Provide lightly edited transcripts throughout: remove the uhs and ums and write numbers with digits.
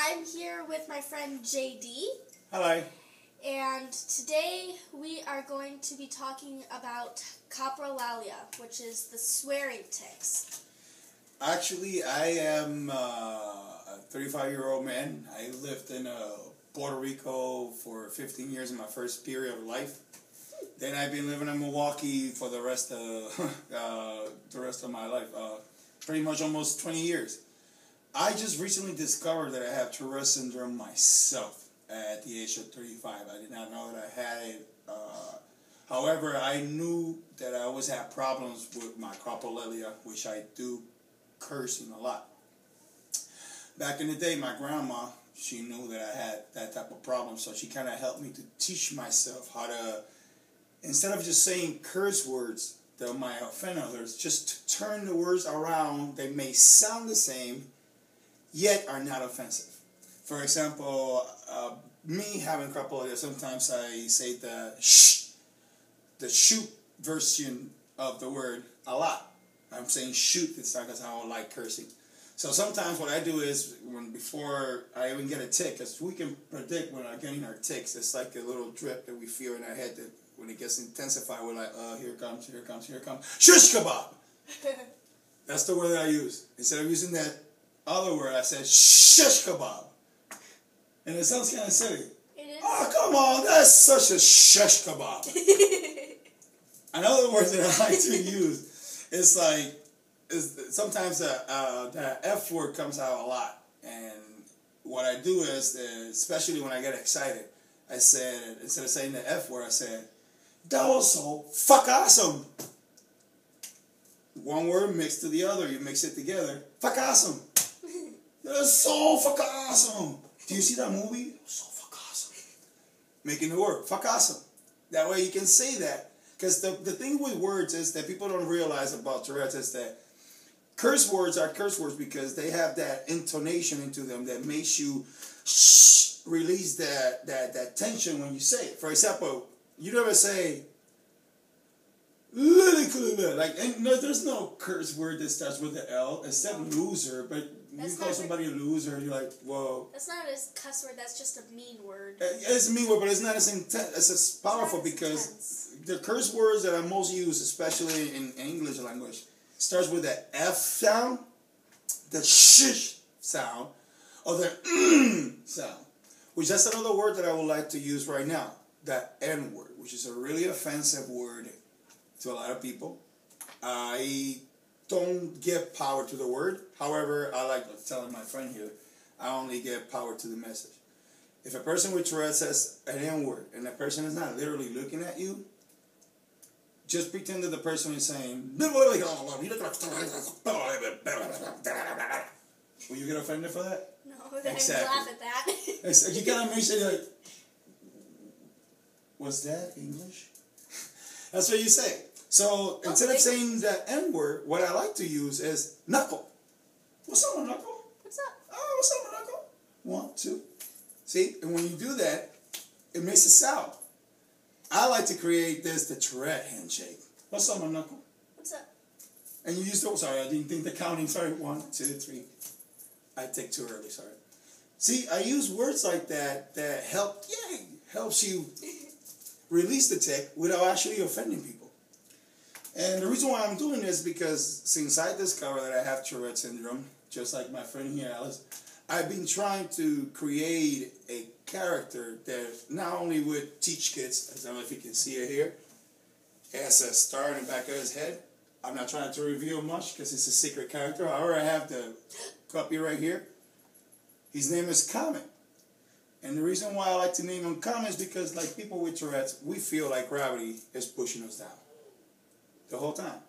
I'm here with my friend JD. Hello. And today we are going to be talking about Coprolalia, which is the swearing tics. Actually, I am a 35-year-old man. I lived in Puerto Rico for 15 years in my first period of life. Then I've been living in Milwaukee for the rest of my life, pretty much almost 20 years. I just recently discovered that I have Tourette syndrome myself at the age of 35. I did not know that I had it. However, I knew that I always had problems with my Coprolalia, which I do cursing a lot. Back in the day, my grandma, she knew that I had that type of problem, so she kind of helped me to teach myself how to, instead of just saying curse words that might offend others, just to turn the words around. They may sound the same, yet are not offensive. For example, me having Coprolalia, sometimes I say the shoot version of the word a lot. I'm saying shoot this time because I don't like cursing. So sometimes what I do is, before I even get a tick, because we can predict when I'm getting our ticks, it's like a little drip that we feel in our head that when it gets intensified, we're like, here it comes, here it comes, here it comes. Ssshissscibob! That's the word that I use. Instead of using that other word, I said Ssshissscibob. And it sounds kind of silly. It is. Oh, come on, that's such a Ssshissscibob. Another word that I like to use is like, sometimes the F word comes out a lot. And what I do is, especially when I get excited, I said, instead of saying the F word, I said, that was so phôckawesome. One word mixed to the other, you mix it together. Phôckawesome. That's so phôckawesome. Do you see that movie? It was so phôckawesome. Making the word phôckawesome. That way you can say that. Because the thing with words is that people don't realize about Tourette is that curse words are curse words because they have that intonation into them that makes you release that tension when you say it. For example, you never say like, no, there's no curse word that starts with the L except loser, but you call somebody a loser, you're like, whoa. That's not a cuss word, that's just a mean word. It's a mean word, but it's not as intense, it's as powerful because the curse words that I most use, especially in English language, starts with the F sound, the sh sound, or the sound. Which that's another word that I would like to use right now, the N word, which is a really offensive word to a lot of people. I don't give power to the word. However, I like telling my friend here, I only give power to the message. If a person with Tourette says an N word and that person is not literally looking at you, just pretend that the person is saying, will you get offended for that? No, then exactly. I laugh at that. You gotta make sure you're like, was that English? That's what you say. So instead of saying the N word, what I like to use is knuckle. What's up, knuckle? What's up? Oh, what's up, knuckle? 1, 2. See, and when you do that, it makes a sound. I like to create the Tourette handshake. What's up, my knuckle? What's up? And you use the, sorry, I didn't think the counting, sorry, 1, 2, 3. I take too early, sorry. See, I use words like that helps you release the tick without actually offending people. And the reason why I'm doing this is because since I discovered that I have Tourette syndrome, just like my friend here, Alice, I've been trying to create a character that not only would teach kids, I don't know if you can see it here, it has a star in the back of his head. I'm not trying to reveal much because it's a secret character. However, I have the copy right here. His name is Comet. And the reason why I like to name him Comet is because, like people with Tourette's, we feel like gravity is pushing us down the whole time.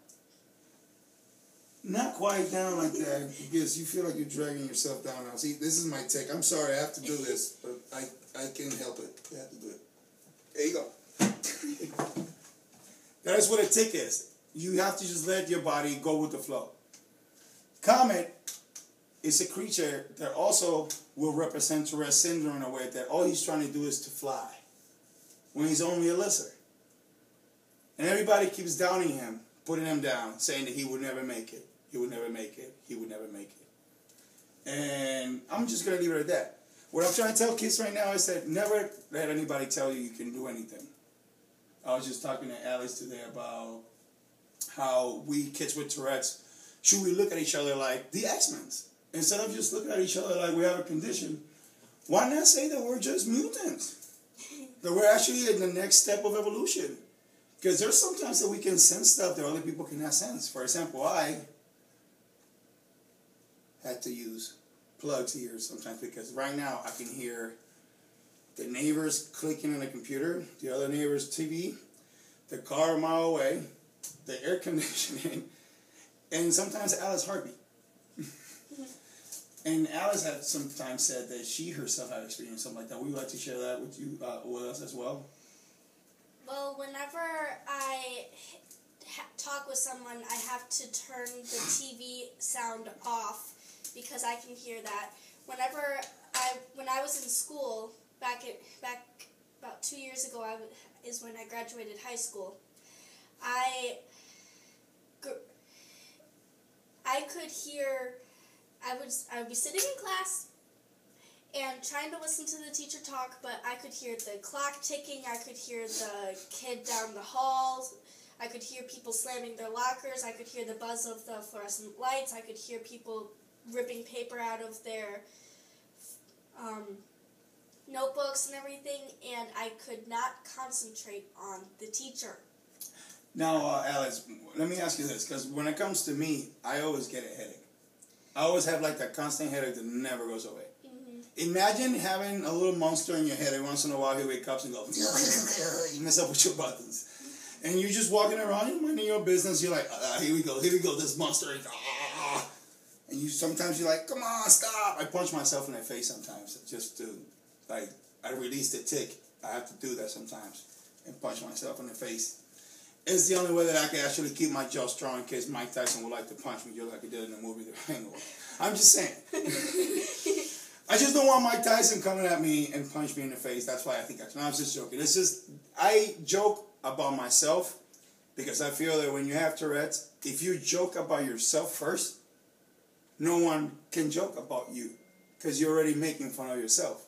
Not quite down like that because you feel like you're dragging yourself down now. See, this is my tick. I'm sorry, I have to do this, but I can't help it. I have to do it. There you go. That is what a tick is. You have to just let your body go with the flow. Comet is a creature that also will represent Tourette syndrome in a way that all he's trying to do is to fly when he's only a lizard. And everybody keeps downing him, putting him down, saying that he would never make it. He would never make it. He would never make it. And I'm just going to leave it at that. What I'm trying to tell kids right now is that never let anybody tell you can do anything. I was just talking to Alice today about how we kids with Tourette's, should we look at each other like the X-Men? Instead of just looking at each other like we have a condition, why not say that we're just mutants? That we're actually in the next step of evolution. Because there's sometimes that we can sense stuff that other people cannot sense. For example, I had to use plugs here sometimes because right now I can hear the neighbors clicking on the computer, the other neighbor's TV, the car a mile away, the air conditioning, and sometimes Alice's heartbeat. And Alice had sometimes said that she herself had experienced something like that. Would you like to share that with you, with us as well? Well, whenever I talk with someone, I have to turn the TV sound off because I can hear that. When I was in school, back about 2 years ago, is when I graduated high school. I could hear. I would be sitting in class and trying to listen to the teacher talk, but I could hear the clock ticking, I could hear the kid down the hall, I could hear people slamming their lockers, I could hear the buzz of the fluorescent lights, I could hear people ripping paper out of their notebooks and everything, and I could not concentrate on the teacher. Now, Alice, let me ask you this, because when it comes to me, I always get a headache. I always have like that constant headache that never goes away. Mm-hmm. Imagine having a little monster in your head. Every once in a while, he wakes up and goes, you mess up with your buttons. And you're just walking around, you're minding your business. You're like, here we go, this monster. And sometimes you're like, come on, stop. I punch myself in the face sometimes just to, like, I release the tick. I have to do that sometimes and punch myself in the face. It's the only way that I can actually keep my jaw strong in case Mike Tyson would like to punch me just like he did in the movie The Hangover. I'm just saying. I just don't want Mike Tyson coming at me and punch me in the face. That's why I think I'm just joking. It's just, I joke about myself because I feel that when you have Tourette's, if you joke about yourself first, no one can joke about you because you're already making fun of yourself.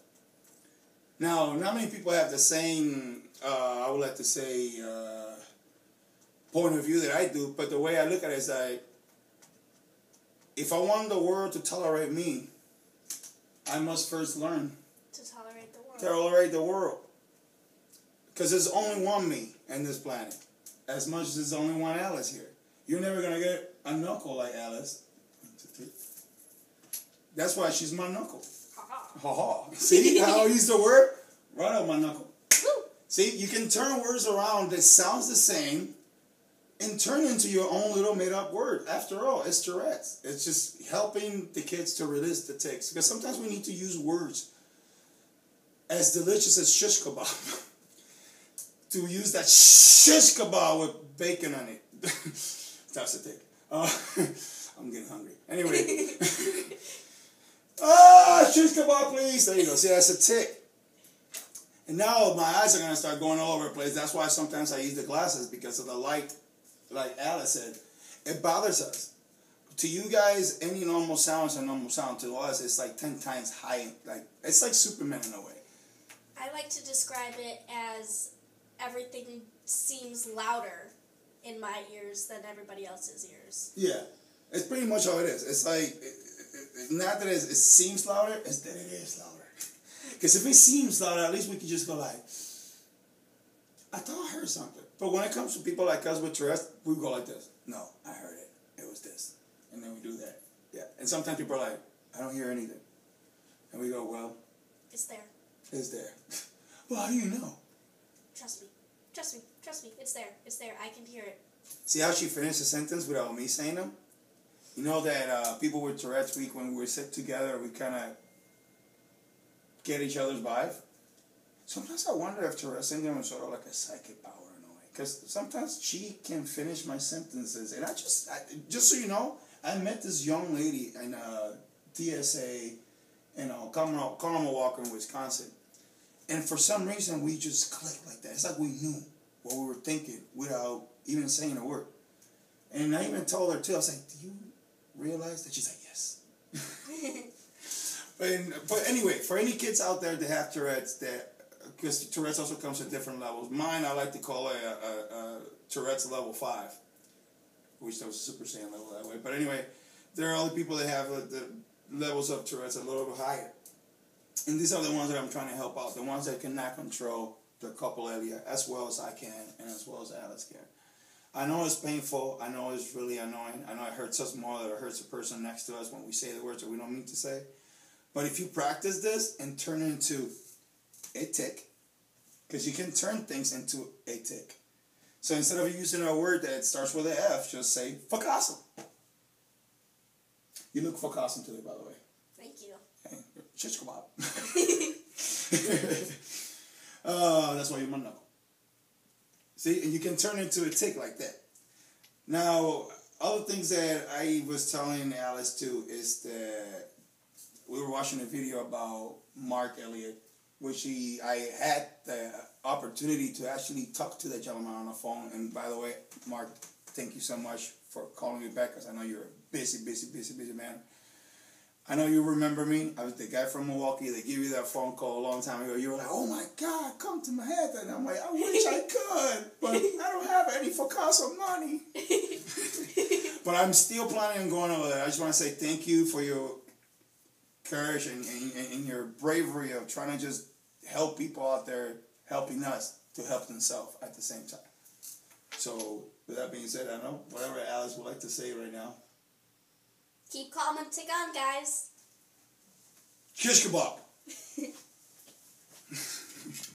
Now, not many people have the same, I would like to say, point of view that I do, but the way I look at it is that if I want the world to tolerate me, I must first learn to tolerate the world. Tolerate the world. Because there's only one me in this planet. As much as there's only one Alice here. You're never going to get a knuckle like Alice. 1, 2, 3. That's why she's my knuckle. Ha ha. See how I use the word? Right up my knuckle. Woo. See, you can turn words around that sounds the same and turn into your own little made-up word. After all, it's Tourette's. It's just helping the kids to release the tics. Because sometimes we need to use words as delicious as Ssshissscibob. To use that Ssshissscibob with bacon on it. That's a tick. I'm getting hungry. Anyway. Ssshissscibob, please. There you go. See, that's a tick. And now my eyes are going to start going all over the place. That's why sometimes I use the glasses because of the light. Like Alice said, it bothers us. To you guys, any normal sound is a normal sound. To us, it's like 10 times high. Like it's like Superman in a way. I like to describe it as everything seems louder in my ears than everybody else's ears. Yeah, it's pretty much how it is. It's like, not that it seems louder, it's that it is louder. Because if it seems louder, at least we can just go like, I thought I heard something. But when it comes to people like us with Tourette's, we go like this. No, I heard it. It was this. And then we do that. Yeah. And sometimes people are like, I don't hear anything. And we go, well. It's there. It's there. Well, how do you know? Trust me. Trust me. Trust me. It's there. It's there. I can hear it. See how she finished the sentence without me saying them? You know that people with Tourette's week, when we sit together, we kind of get each other's vibe? Sometimes I wonder if Tourette's syndrome is sort of like a psychic power in a way. Because sometimes she can finish my sentences. And just so you know, I met this young lady in DSA in Carmel Walker in Wisconsin. And for some reason, we just clicked like that. It's like we knew what we were thinking without even saying a word. And I even told her, too, I was like, do you realize that? She's like, yes. But anyway, for any kids out there that have Tourette's, because Tourette's also comes at different levels. Mine, I like to call it a Tourette's level 5. I wish that was a Super Saiyan level that way. But anyway, there are other people that have the levels of Tourette's a little bit higher. And these are the ones that I'm trying to help out. The ones that cannot control their Coprolalia as well as I can and as well as Alice can. I know it's painful. I know it's really annoying. I know it hurts us more than it hurts the person next to us when we say the words that we don't mean to say. But if you practice this and turn it into a tick, because you can turn things into a tick. So instead of using a word that starts with an F, just say phôckawesome. You look phôckawesome today, by the way. Thank you. Hey, Ssshissscibob. That's why you're my knuckle. See, and you can turn into a tick like that. Now, other things that I was telling Alice too is that we were watching a video about Mark Elliott, which I had the opportunity to actually talk to that gentleman on the phone. And by the way, Mark, thank you so much for calling me back, because I know you're a busy man. I know you remember me. I was the guy from Milwaukee that gave you that phone call a long time ago. You were like, oh my God, come to Manhattan. And I'm like, I wish I could, but I don't have any phôckawesome money. But I'm still planning on going over there. I just want to say thank you for your courage and your bravery of trying to just help people out there, helping us to help themselves at the same time. So, with that being said, I know whatever Alice would like to say right now. Keep calm and tick on, guys. Ssshissscibob.